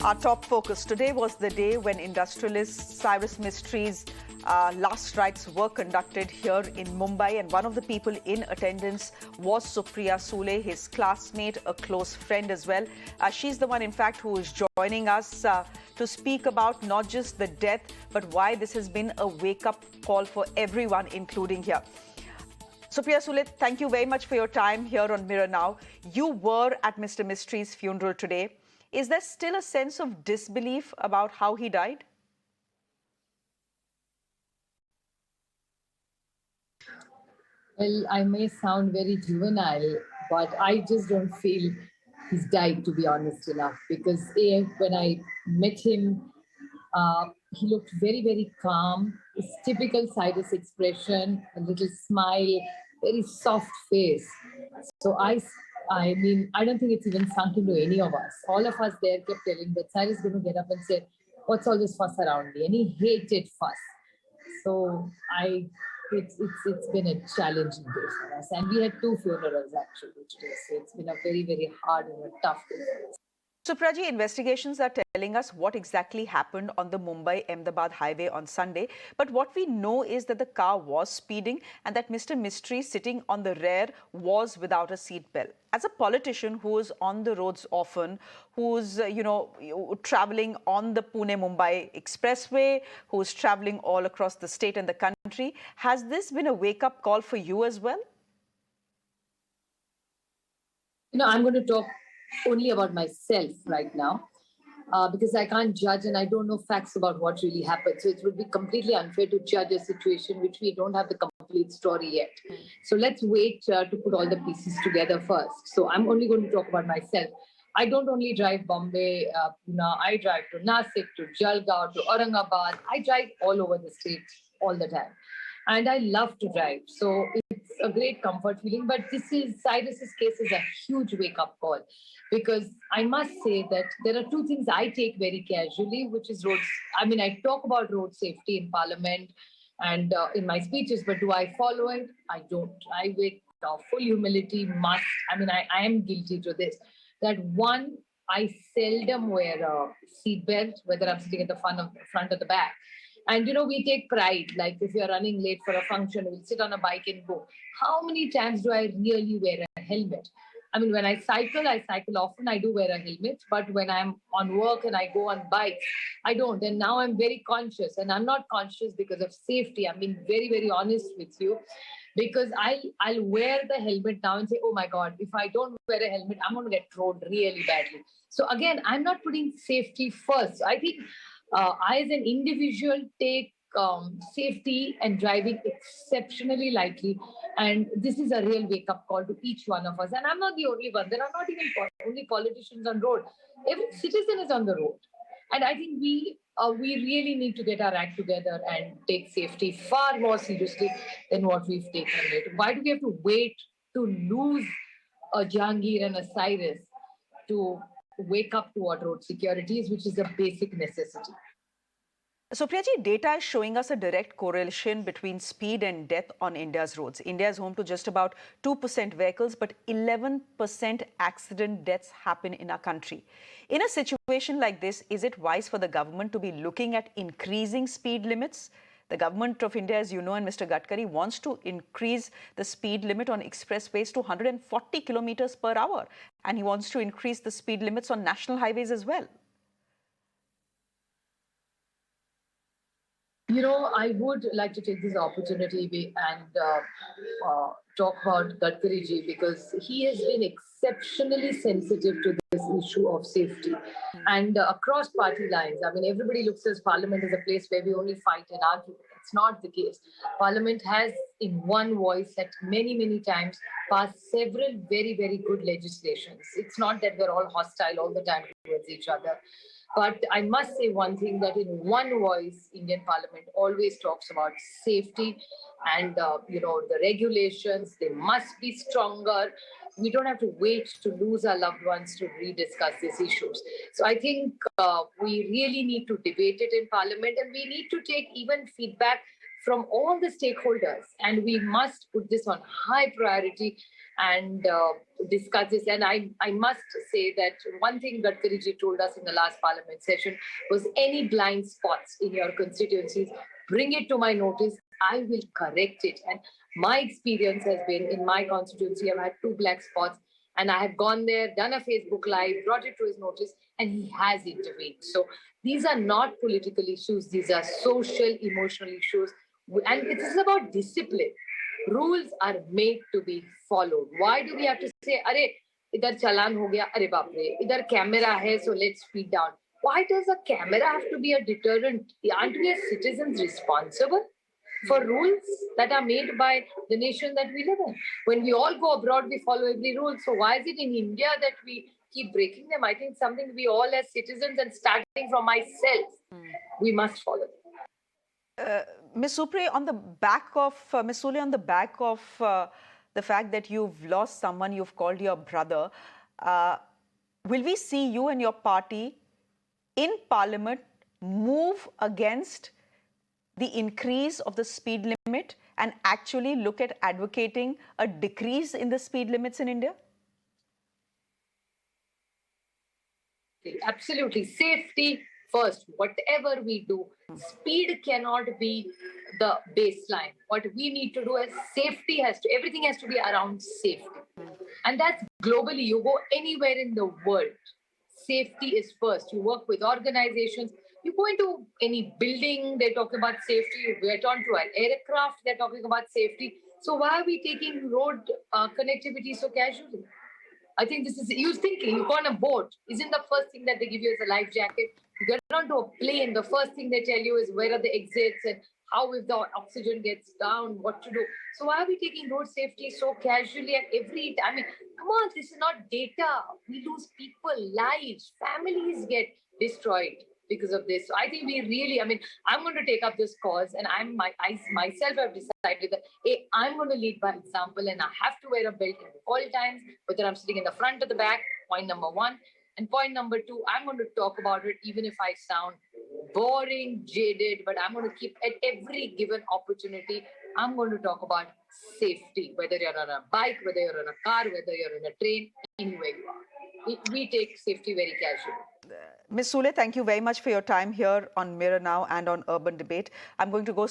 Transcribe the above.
Our top focus today was the day when industrialist Cyrus Mistry's last rites were conducted here in Mumbai, and one of the people in attendance was Supriya Sule, his classmate, a close friend as well. She's the one, in fact, who is joining us to speak about not just the death, but why this has been a wake-up call for everyone, including here. Supriya Sule, thank you very much for your time here on Mirror Now. You were at Mr. Mistry's funeral today. Is there still a sense of disbelief about how he died? Well, I may sound very juvenile, but I just don't feel he's died, to be honest enough. Because when I met him, he looked very, very calm. His typical Cyrus expression, a little smile, very soft face. So I mean, I don't think it's even sunk into any of us. All of us there kept telling that Cyrus is going to get up and say, "What's all this fuss around me?" And he hated fuss. So it's been a challenging day for us. And we had 2 funerals actually today. So it's been a very, very hard and a tough day for us. So, Praji, investigations are telling us what exactly happened on the Mumbai-Ahmedabad highway on Sunday. But what we know is that the car was speeding and that Mr. Mistry, sitting on the rear, was without a seatbelt. As a politician who is on the roads often, who's, traveling on the Pune-Mumbai expressway, who's traveling all across the state and the country, has this been a wake-up call for you as well? I'm going to talk only about myself right now because I can't judge and I don't know facts about what really happened. So it would be completely unfair to judge a situation which we don't have the complete story yet. So let's wait to put all the pieces together first. So I'm only going to talk about myself. I don't only drive Bombay, Pune, I drive to Nasik, to Jalgaon, to Aurangabad. I drive all over the state all the time. And I love to drive. So it's a great comfort feeling. But Cyrus's case is a huge wake-up call. Because I must say that there are 2 things I take very casually, which is roads. I mean, I talk about road safety in Parliament and in my speeches, but do I follow it? I don't. I with full humility must. I mean, I am guilty to this. That one, I seldom wear a seatbelt, whether I'm sitting at the front or the back. And, we take pride, like if you're running late for a function, we'll sit on a bike and go. How many times do I really wear a helmet? I mean, when I cycle often, I do wear a helmet. But when I'm on work and I go on bikes, I don't. And now I'm very conscious. And I'm not conscious because of safety. I'm being very, very honest with you. Because I'll wear the helmet now and say, oh my God, if I don't wear a helmet, I'm going to get rolled really badly. So again, I'm not putting safety first. I think I, as an individual, take safety and driving exceptionally lightly. And this is a real wake-up call to each one of us. And I'm not the only one. There are not even only politicians on road. Every citizen is on the road. And I think we really need to get our act together and take safety far more seriously than what we've taken it. Why do we have to wait to lose a Jahangir and a Cyrus to wake up to what road security is, which is a basic necessity? So, Priyaji, data is showing us a direct correlation between speed and death on India's roads. India is home to just about 2% vehicles, but 11% accident deaths happen in our country. In a situation like this, is it wise for the government to be looking at increasing speed limits? The government of India, as you know, and Mr. Gadkari wants to increase the speed limit on expressways to 140 kilometers per hour. And he wants to increase the speed limits on national highways as well. I would like to take this opportunity and talk about Gadkari ji because he has been exceptionally sensitive to this issue of safety and across party lines. I mean, everybody looks at Parliament as a place where we only fight and argue. It's not the case. Parliament has, in one voice, at many, many times, passed several very, very good legislations. It's not that we're all hostile all the time towards each other. But I must say one thing, that in one voice, Indian Parliament always talks about safety and, the regulations. They must be stronger. We don't have to wait to lose our loved ones to rediscuss these issues. So I think we really need to debate it in Parliament, and we need to take even feedback from all the stakeholders. And we must put this on high priority and discuss this. And I must say that one thing Gadkari ji told us in the last parliament session was any blind spots in your constituencies, bring it to my notice. I will correct it. And my experience has been in my constituency, I've had 2 black spots, and I have gone there, done a Facebook Live, brought it to his notice, and he has intervened. So these are not political issues, these are social, emotional issues. And it is about discipline. Rules are made to be followed. Why do we have to say, "Arey, idhar chalan ho gaya, arey baap re, idhar camera hai, so let's speed down"? Why does a camera have to be a deterrent? Aren't we as citizens responsible for rules that are made by the nation that we live in? When we all go abroad, we follow every rule. So why is it in India that we keep breaking them? I think something we all as citizens, and starting from myself, we must follow them. Ms. Supriya, on the back of Ms. Sule, on the back of the fact that you've lost someone you've called your brother, will we see you and your party in Parliament move against the increase of the speed limit and actually look at advocating a decrease in the speed limits in India? Absolutely. Safety first. Whatever we do, speed cannot be the baseline. What we need to do is everything has to be around safety. And that's globally. You go anywhere in the world, safety is first. You work with organizations. You go into any building, they're talking about safety. You get onto an aircraft, they're talking about safety. So why are we taking road connectivity so casually? I think this is, you thinking, you go on a boat, isn't the first thing that they give you is a life jacket? You get onto a plane, the first thing they tell you is where are the exits and how, if the oxygen gets down, what to do. So why are we taking road safety so casually at every time? I mean, come on, this is not data. We lose people, lives, families get destroyed because of this. So I think we really, I mean, I'm going to take up this cause, and I myself have decided that, hey, I'm going to lead by example, and I have to wear a belt at all times, whether I'm sitting in the front or the back, point number 1. And point number 2, I'm going to talk about it, even if I sound boring, jaded, but I'm going to keep at every given opportunity, I'm going to talk about safety, whether you're on a bike, whether you're on a car, whether you're in a train, anywhere you are. We take safety very casually. Ms. Sule, thank you very much for your time here on Mirror Now and on Urban Debate. I'm going to go